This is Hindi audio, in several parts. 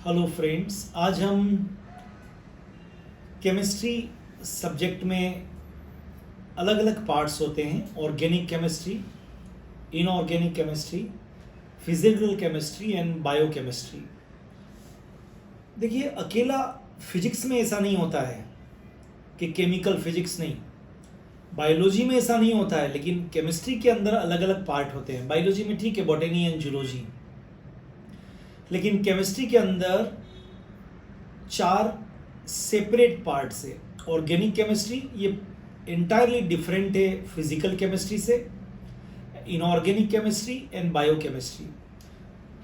हेलो फ्रेंड्स, आज हम केमिस्ट्री सब्जेक्ट में अलग अलग पार्ट्स होते हैं। Organic chemistry, inorganic chemistry, physical chemistry and biochemistry. देखिए, अकेला फिजिक्स में ऐसा नहीं होता है कि केमिकल फिजिक्स नहीं, बायोलॉजी में ऐसा नहीं होता है, लेकिन केमिस्ट्री के अंदर अलग अलग पार्ट होते हैं। बायोलॉजी में ठीक है, बॉटनी एंड जूलॉजी, लेकिन केमिस्ट्री के अंदर 4 सेपरेट पार्ट्स है। ऑर्गेनिक केमिस्ट्री ये इंटायरली डिफरेंट है फिजिकल केमिस्ट्री से, इनऑर्गेनिक केमिस्ट्री एंड बायोकेमिस्ट्री।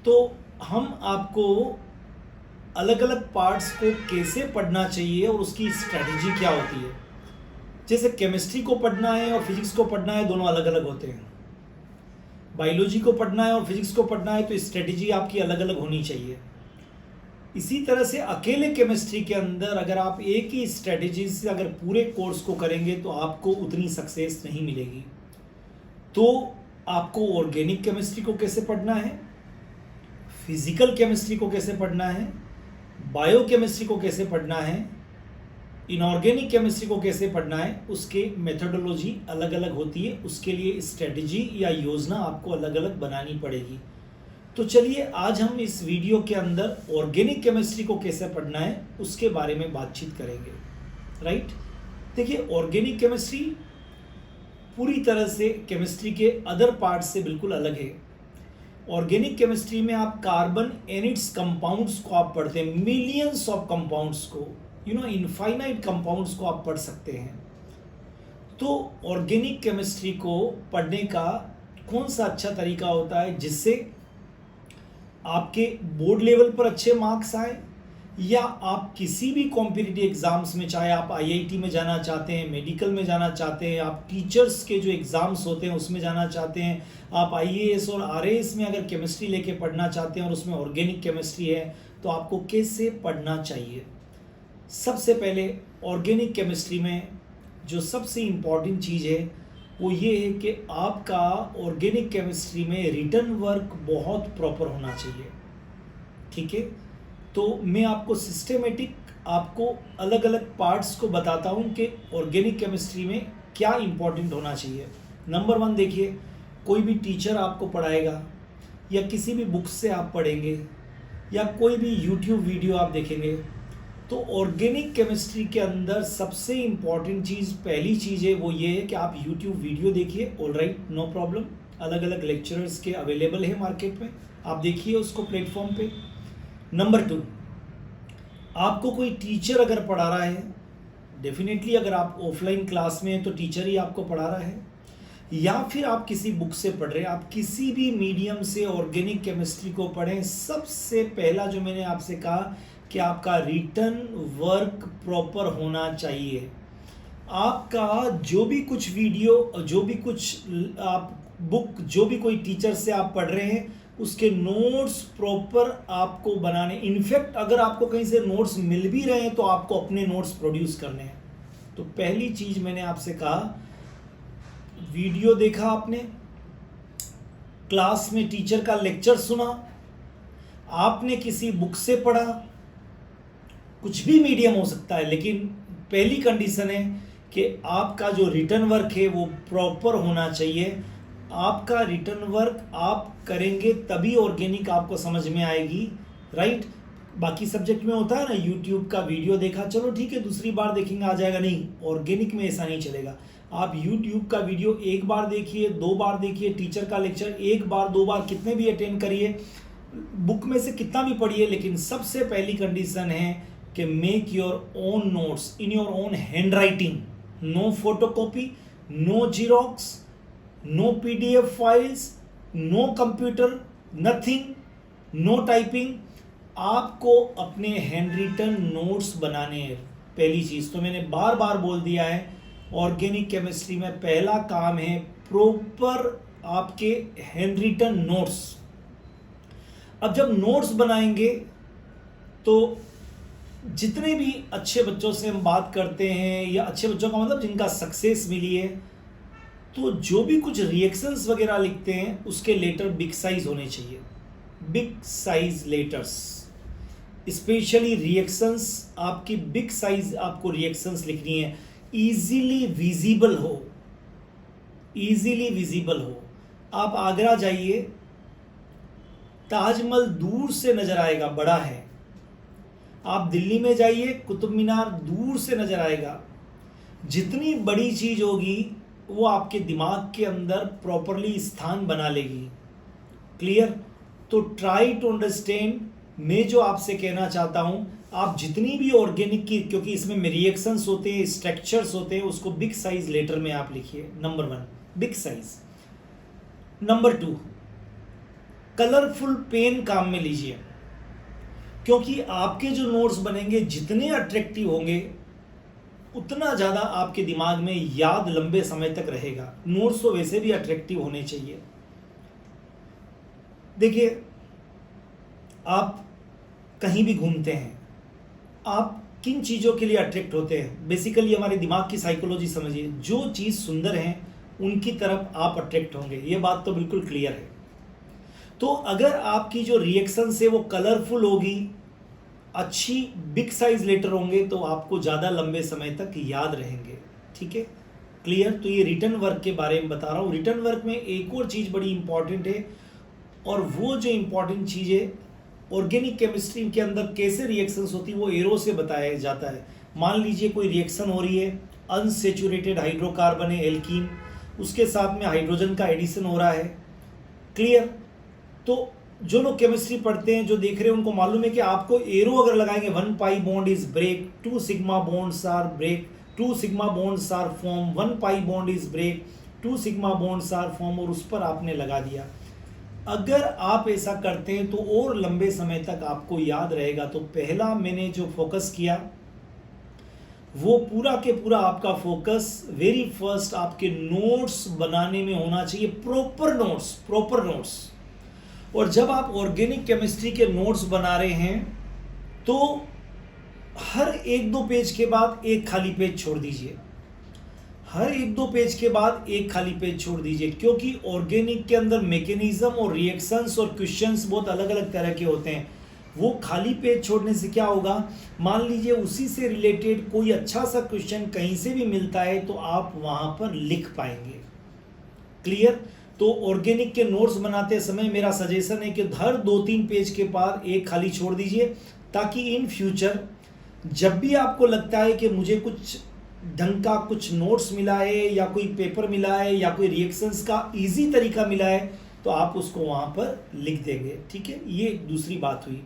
तो हम आपको अलग अलग पार्ट्स को कैसे पढ़ना चाहिए और उसकी स्ट्रेटजी क्या होती है। जैसे केमिस्ट्री को पढ़ना है और फिजिक्स को पढ़ना है, दोनों अलग अलग होते हैं। बायोलॉजी को पढ़ना है और फिजिक्स को पढ़ना है, तो स्ट्रेटजी आपकी अलग अलग होनी चाहिए। इसी तरह से अकेले केमिस्ट्री के अंदर अगर आप एक ही स्ट्रेटजी से अगर पूरे कोर्स को करेंगे तो आपको उतनी सक्सेस नहीं मिलेगी। तो आपको ऑर्गेनिक केमिस्ट्री को कैसे पढ़ना है, फिजिकल केमिस्ट्री को कैसे पढ़ना है, बायोकेमिस्ट्री को कैसे पढ़ना है, इनऑर्गेनिक केमिस्ट्री को कैसे पढ़ना है, उसके मेथोडोलॉजी अलग अलग होती है। उसके लिए स्ट्रेटजी या योजना आपको अलग अलग बनानी पड़ेगी। तो चलिए, आज हम इस वीडियो के अंदर ऑर्गेनिक केमिस्ट्री को कैसे पढ़ना है उसके बारे में बातचीत करेंगे। राइट, देखिए, ऑर्गेनिक केमिस्ट्री पूरी तरह से केमिस्ट्री के अदर पार्ट से बिल्कुल अलग है। ऑर्गेनिक केमिस्ट्री में आप कार्बन एंड इट्स कंपाउंड्स को आप पढ़ते हैं, मिलियंस ऑफ कंपाउंड्स को, इनफाइनाइट कंपाउंड्स को आप पढ़ सकते हैं। तो ऑर्गेनिक केमिस्ट्री को पढ़ने का कौन सा अच्छा तरीका होता है जिससे आपके बोर्ड लेवल पर अच्छे मार्क्स आए, या आप किसी भी कॉम्पिटिटिव एग्जाम्स में, चाहे आप आईआईटी में जाना चाहते हैं, मेडिकल में जाना चाहते हैं, आप टीचर्स के जो एग्ज़ाम्स होते हैं उसमें जाना चाहते हैं, आप आईएएस और आरएएस में अगर केमिस्ट्री लेके पढ़ना चाहते हैं और उसमें ऑर्गेनिक केमिस्ट्री है, तो आपको कैसे पढ़ना चाहिए। सबसे पहले ऑर्गेनिक केमिस्ट्री में जो सबसे इम्पॉर्टेंट चीज़ है वो ये है कि आपका ऑर्गेनिक केमिस्ट्री में रिटन वर्क बहुत प्रॉपर होना चाहिए। ठीक है, तो मैं आपको सिस्टेमेटिक आपको अलग अलग पार्ट्स को बताता हूँ कि ऑर्गेनिक केमिस्ट्री में क्या इम्पोर्टेंट होना चाहिए। नंबर 1, देखिए, कोई भी टीचर आपको पढ़ाएगा या किसी भी बुक से आप पढ़ेंगे या कोई भी यूट्यूब वीडियो आप देखेंगे, तो ऑर्गेनिक केमिस्ट्री के अंदर सबसे इम्पॉर्टेंट चीज़, पहली चीज़ है वो ये है कि आप यूट्यूब वीडियो देखिए। ऑलराइट, नो प्रॉब्लम, अलग अलग लेक्चरर्स के अवेलेबल है मार्केट में, आप देखिए उसको प्लेटफॉर्म पे। नंबर 2, आपको कोई टीचर अगर पढ़ा रहा है, डेफिनेटली अगर आप ऑफलाइन क्लास में हैं तो टीचर ही आपको पढ़ा रहा है, या फिर आप किसी बुक से पढ़ रहे हैं, आप किसी भी मीडियम से ऑर्गेनिक केमिस्ट्री को पढ़ें। सबसे पहला जो मैंने आपसे कहा कि आपका रिटन वर्क प्रॉपर होना चाहिए। आपका जो भी कुछ वीडियो, जो भी कुछ आप बुक, जो भी कोई टीचर से आप पढ़ रहे हैं, उसके नोट्स प्रॉपर आपको बनाने। इनफैक्ट अगर आपको कहीं से नोट्स मिल भी रहे हैं तो आपको अपने नोट्स प्रोड्यूस करने हैं। तो पहली चीज़ मैंने आपसे कहा, वीडियो देखा आपने, क्लास में टीचर का लेक्चर सुना, आपने किसी बुक से पढ़ा, कुछ भी मीडियम हो सकता है, लेकिन पहली कंडीशन है कि आपका जो रिटन वर्क है वो प्रॉपर होना चाहिए। आपका रिटन वर्क आप करेंगे तभी ऑर्गेनिक आपको समझ में आएगी। राइट, बाकी सब्जेक्ट में होता है ना, यूट्यूब का वीडियो देखा, चलो ठीक है दूसरी बार देखेंगे आ जाएगा, नहीं, ऑर्गेनिक में ऐसा नहीं चलेगा। आप यूट्यूब का वीडियो एक बार देखिए, 2 बार देखिए, टीचर का लेक्चर 1 बार 2 बार कितने भी अटेंड करिए, बुक में से कितना भी पढ़िए, लेकिन सबसे पहली कंडीशन है कि make your own notes in your own hand writing. No photocopy, no xerox, no PDF files, no computer, nothing, no typing. आपको अपने हैंड रिटन नोट्स बनाने हैं। पहली चीज़ तो मैंने बार बार बोल दिया है, ऑर्गेनिक केमिस्ट्री में पहला काम है प्रॉपर आपके हैंड रिटन नोट्स। अब जब नोट्स बनाएंगे तो जितने भी अच्छे बच्चों से हम बात करते हैं, या अच्छे बच्चों का मतलब जिनका सक्सेस मिली है, तो जो भी कुछ रिएक्शंस वगैरह लिखते हैं उसके लेटर बिग साइज होने चाहिए, big size letters. Specially reactions, आपकी बिग साइज आपको रिएक्शंस लिखनी है, इजीली विजिबल हो, इजीली विजिबल हो। आप आगरा जाइए, ताजमहल दूर से नजर आएगा, बड़ा है। आप दिल्ली में जाइए, कुतुब मीनार दूर से नजर आएगा। जितनी बड़ी चीज होगी वो आपके दिमाग के अंदर प्रॉपरली स्थान बना लेगी। क्लियर? तो ट्राई टू अंडरस्टैंड। मैं जो आपसे कहना चाहता हूं, आप जितनी भी ऑर्गेनिक की, क्योंकि इसमें रिएक्शंस होते हैं, स्ट्रक्चर्स होते हैं, उसको बिग साइज लेटर में आप लिखिए। Number 1 big size. Number 2 colourful pen काम में लीजिए, क्योंकि आपके जो नोट्स बनेंगे जितने अट्रैक्टिव होंगे उतना ज़्यादा आपके दिमाग में याद लंबे समय तक रहेगा। नोट्स तो वैसे भी अट्रैक्टिव होने चाहिए। देखिए, आप कहीं भी घूमते हैं, आप किन चीज़ों के लिए अट्रैक्ट होते हैं? बेसिकली हमारे दिमाग की साइकोलॉजी समझिए। जो चीज़ सुंदर है उनकी तरफ आप अट्रैक्ट होंगे, ये बात तो बिल्कुल क्लियर है। तो अगर आपकी जो रिएक्शन है वो कलरफुल होगी, अच्छी बिग साइज लेटर होंगे, तो आपको ज़्यादा लंबे समय तक याद रहेंगे। ठीक है, क्लियर? तो ये रिटन वर्क के बारे में बता रहा हूँ। रिटन वर्क में एक और चीज़ बड़ी इंपॉर्टेंट है, और वो जो इंपॉर्टेंट चीज़ है, ऑर्गेनिक केमिस्ट्री के अंदर कैसे रिएक्शंस होती है वो एरो से बताया जाता है। मान लीजिए कोई रिएक्शन हो रही है, अनसेचुरेटेड हाइड्रोकार्बन है एल्कीन, उसके साथ में हाइड्रोजन का एडिशन हो रहा है। क्लियर? तो जो लोग केमिस्ट्री पढ़ते हैं, जो देख रहे हैं, उनको मालूम है कि आपको एरो अगर लगाएंगे, 1 pi bond is break, 2 sigma bonds are break, 2 sigma bonds are form, 1 pi bond is break, 2 sigma bonds are form, और उस पर आपने लगा दिया। अगर आप ऐसा करते हैं तो और लंबे समय तक आपको याद रहेगा। तो पहला मैंने जो फोकस किया वो पूरा के पूरा आपका फोकस वेरी फर्स्ट आपके नोट्स बनाने में होना चाहिए, प्रॉपर नोट्स, प्रॉपर नोट्स। और जब आप ऑर्गेनिक केमिस्ट्री के नोट्स बना रहे हैं तो हर 1-2 पेज के बाद एक खाली पेज छोड़ दीजिए, हर 1-2 पेज के बाद एक खाली पेज छोड़ दीजिए, क्योंकि ऑर्गेनिक के अंदर मैकेनिज्म और रिएक्शंस और क्वेश्चंस बहुत अलग अलग तरह के होते हैं। वो खाली पेज छोड़ने से क्या होगा, मान लीजिए उसी से रिलेटेड कोई अच्छा सा क्वेश्चन कहीं से भी मिलता है तो आप वहां पर लिख पाएंगे। क्लियर? तो ऑर्गेनिक के नोट्स बनाते समय मेरा सजेशन है कि हर 2-3 पेज के बाद एक खाली छोड़ दीजिए, ताकि इन फ्यूचर जब भी आपको लगता है कि मुझे कुछ ढंग का कुछ नोट्स मिला है या कोई पेपर मिला है या कोई रिएक्शंस का इजी तरीका मिला है तो आप उसको वहां पर लिख देंगे। ठीक है, ये दूसरी बात हुई।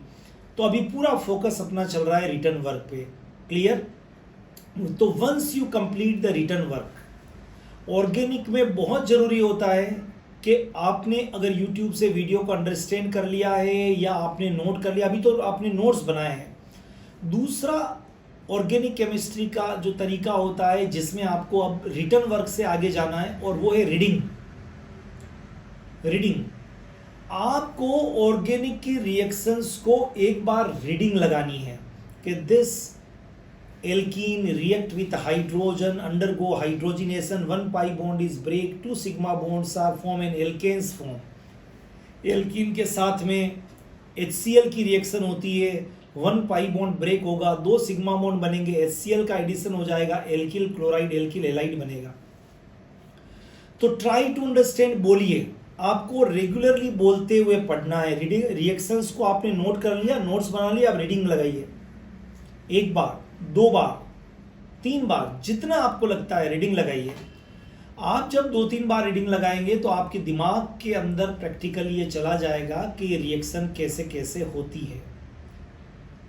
तो अभी पूरा फोकस अपना चल रहा है रिटन वर्क पे। क्लियर? तो once you complete the written work, organic में बहुत जरूरी होता है कि आपने अगर यूट्यूब से वीडियो को अंडरस्टैंड कर लिया है या आपने नोट कर लिया, अभी तो आपने नोट्स बनाए हैं। दूसरा ऑर्गेनिक केमिस्ट्री का जो तरीका होता है जिसमें आपको अब रिटन वर्क से आगे जाना है, और वो है रीडिंग। रीडिंग, आपको ऑर्गेनिक की रिएक्शंस को एक बार रीडिंग लगानी है कि this alkene react with hydrogen, undergo hydrogenation, 1 pi bond is break, 2 sigma bonds are form in alkanes form. Alkene के साथ में HCl की रिएक्शन होती है, 1 पाई बॉन्ड ब्रेक होगा, 2 सिग्मा बॉन्ड बनेंगे, HCl का एडिशन हो जाएगा, एल्किल क्लोराइड एल्किल एलाइड बनेगा। तो ट्राई टू अंडरस्टैंड, बोलिए, आपको रेगुलरली बोलते हुए पढ़ना है। रीडिंग रिएक्शंस को आपने नोट कर लिया, नोट्स बना लिया, अब रीडिंग लगाइए। 1 बार, 2 बार, 3 बार, जितना आपको लगता है रीडिंग लगाइए। आप जब 2-3 बार रीडिंग लगाएंगे तो आपके दिमाग के अंदर प्रैक्टिकली ये चला जाएगा कि ये रिएक्शन कैसे कैसे होती है।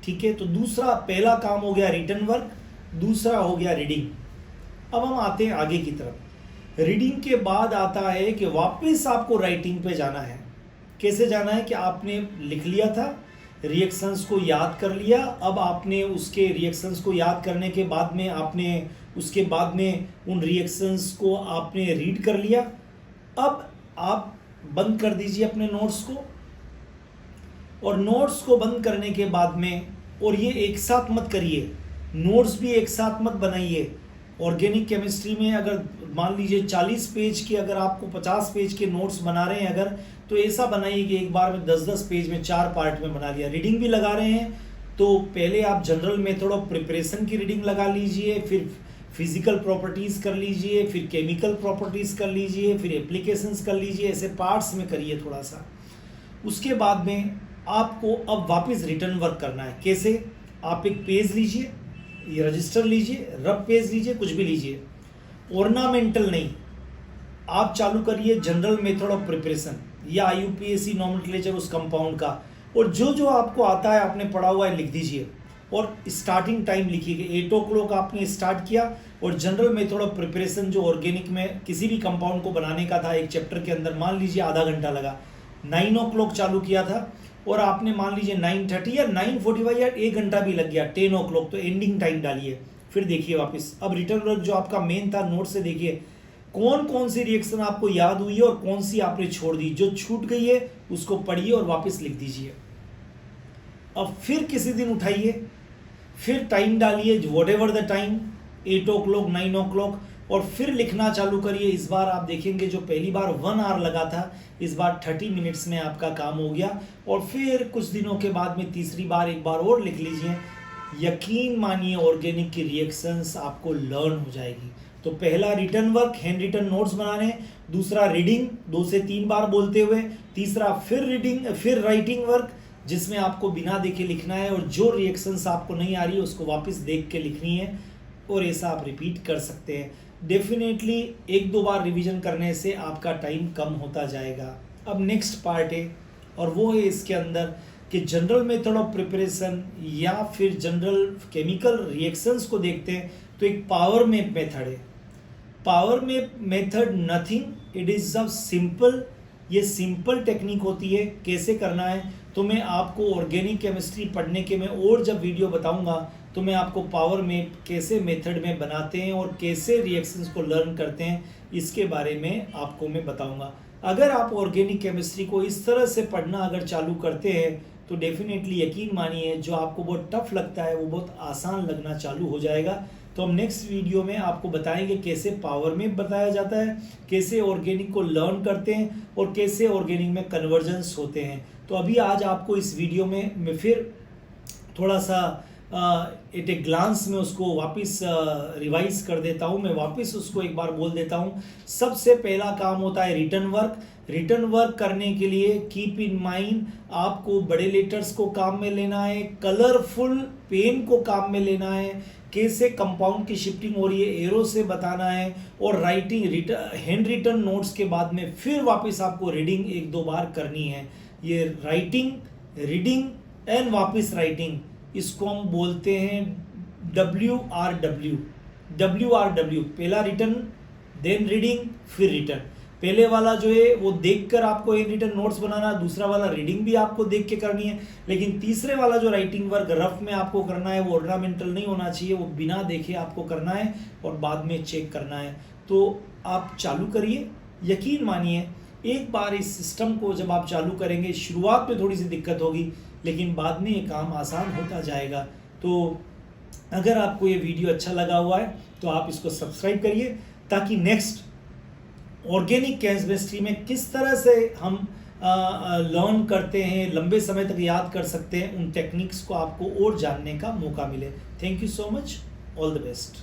ठीक है, तो दूसरा, पहला काम हो गया रिटन वर्क, दूसरा हो गया रीडिंग। अब हम आते हैं आगे की तरफ। रीडिंग के बाद आता है कि वापस आपको राइटिंग पे जाना है। कैसे जाना है कि आपने लिख लिया था, रिएक्शंस को याद कर लिया, अब आपने उसके रिएक्शंस को याद करने के बाद में आपने उसके बाद में उन रिएक्शंस को आपने रीड कर लिया। अब आप बंद कर दीजिए अपने नोट्स को, और नोट्स को बंद करने के बाद में, और ये एक साथ मत करिए, नोट्स भी एक साथ मत बनाइए। ऑर्गेनिक केमिस्ट्री में अगर मान लीजिए 40 पेज के, अगर आपको 50 पेज के नोट्स बना रहे हैं अगर, तो ऐसा बनाइए कि एक बार में 10-10 पेज में 4 पार्ट में बना लिया। रीडिंग भी लगा रहे हैं तो पहले आप जनरल मेथड ऑफ प्रिपरेशन की रीडिंग लगा लीजिए, फिर फिजिकल प्रॉपर्टीज़ कर लीजिए, फिर केमिकल प्रॉपर्टीज़ कर लीजिए, फिर एप्लीकेशंस कर लीजिए, ऐसे पार्ट्स में करिए थोड़ा सा। उसके बाद में आपको अब वापस रिटर्न वर्क करना है। कैसे? आप एक पेज लीजिए, ये रजिस्टर लीजिए, रफ पेज लीजिए, कुछ भी लीजिए, ऑर्नामेंटल नहीं। आप चालू करिए जनरल मेथड ऑफ प्रिपरेशन या IUPAC नॉमेनक्लेचर उस कंपाउंड का, और जो जो आपको आता है आपने पढ़ा हुआ है लिख दीजिए, और स्टार्टिंग टाइम लिखिए। 8 o'clock आपने स्टार्ट किया, और जनरल मेथड ऑफ प्रिपरेशन जो ऑर्गेनिक में किसी भी कंपाउंड को बनाने का था एक चैप्टर के अंदर, मान लीजिए आधा घंटा लगा, 9 o'clock चालू किया था, और आपने मान लीजिए 9:30 या 9:45 या 1 घंटा भी लग गया, 10 o'clock, तो एंडिंग टाइम डालिए। फिर देखिए वापस, अब रिटर्न वर्क जो आपका मेन था नोट से देखिए कौन कौन सी रिएक्शन आपको याद हुई है और कौन सी आपने छोड़ दी, जो छूट गई है उसको पढ़िए और वापस लिख दीजिए। अब फिर किसी दिन उठाइए, फिर टाइम डालिए, what ever the time, 8 o'clock 9 o'clock, और फिर लिखना चालू करिए। इस बार आप देखेंगे जो पहली बार 1 hour लगा था, इस बार 30 मिनट्स में आपका काम हो गया। और फिर कुछ दिनों के बाद में तीसरी बार एक बार और लिख लीजिए। यकीन मानिए ऑर्गेनिक की रिएक्शंस आपको लर्न हो जाएगी। तो पहला return work, hand written notes बनाने, दूसरा रीडिंग 2 से 3 बार बोलते हुए, तीसरा फिर रीडिंग, फिर राइटिंग वर्क जिसमें आपको बिना देखे लिखना है, और जो रिएक्शंस आपको नहीं आ रही है उसको वापस देख के लिखनी है, और ऐसा आप रिपीट कर सकते हैं। डेफिनेटली 1-2 बार रिवीजन करने से आपका टाइम कम होता जाएगा। अब नेक्स्ट पार्ट है, और वो है इसके अंदर कि जनरल मेथड ऑफ प्रिपरेशन या फिर जनरल केमिकल रिएक्शंस को देखते हैं। तो एक पावर मैप मेथड है। Power map method nothing, it is जब सिंपल, ये सिंपल टेक्निक होती है। कैसे करना है तो मैं आपको ऑर्गेनिक केमिस्ट्री पढ़ने के में और जब वीडियो बताऊंगा तो मैं आपको पावर मैप कैसे मेथड में बनाते हैं और कैसे रिएक्शंस को लर्न करते हैं इसके बारे में आपको मैं बताऊंगा। अगर आप ऑर्गेनिक केमिस्ट्री को इस तरह से पढ़ना अगर चालू करते हैं तो डेफिनेटली यकीन मानिए जो आपको बहुत टफ लगता है वो बहुत आसान लगना चालू हो जाएगा। तो हम नेक्स्ट वीडियो में आपको बताएंगे कैसे पावर मैप बताया जाता है, कैसे ऑर्गेनिक को लर्न करते हैं और कैसे ऑर्गेनिक में कन्वर्जेंस होते हैं। तो अभी आज आपको इस वीडियो में मैं फिर थोड़ा सा एट ए ग्लांस में उसको वापस रिवाइज कर देता हूँ। मैं वापस उसको एक बार बोल देता हूँ। सबसे पहला काम होता है रिटन वर्क। रिटन वर्क करने के लिए कीप इन माइंड आपको बड़े लेटर्स को काम में लेना है, कलरफुल पेन को काम में लेना है, कैसे कंपाउंड की शिफ्टिंग हो रही है एरो से बताना है, और राइटिंग हैंड रिटन नोट्स के बाद में फिर वापस आपको रीडिंग 1-2 बार करनी है। ये राइटिंग, रीडिंग एंड वापस राइटिंग, इसको हम बोलते हैं WRW। पहला रिटन, देन रीडिंग, फिर रिटन। पहले वाला जो है वो देखकर आपको हैंड रिटन नोट्स बनाना, दूसरा वाला रीडिंग भी आपको देख के करनी है, लेकिन तीसरे वाला जो राइटिंग वर्क रफ में आपको करना है वो ऑर्नामेंटल नहीं होना चाहिए, वो बिना देखे आपको करना है और बाद में चेक करना है। तो आप चालू करिए, यकीन मानिए एक बार इस सिस्टम को जब आप चालू करेंगे, शुरुआत में थोड़ी सी दिक्कत होगी लेकिन बाद में ये काम आसान होता जाएगा। तो अगर आपको ये वीडियो अच्छा लगा हुआ है तो आप इसको सब्सक्राइब करिए ताकि नेक्स्ट ऑर्गेनिक केमिस्ट्री में किस तरह से हम लर्न करते हैं, लंबे समय तक याद कर सकते हैं, उन टेक्निक्स को आपको और जानने का मौका मिले। Thank you so much, all the best.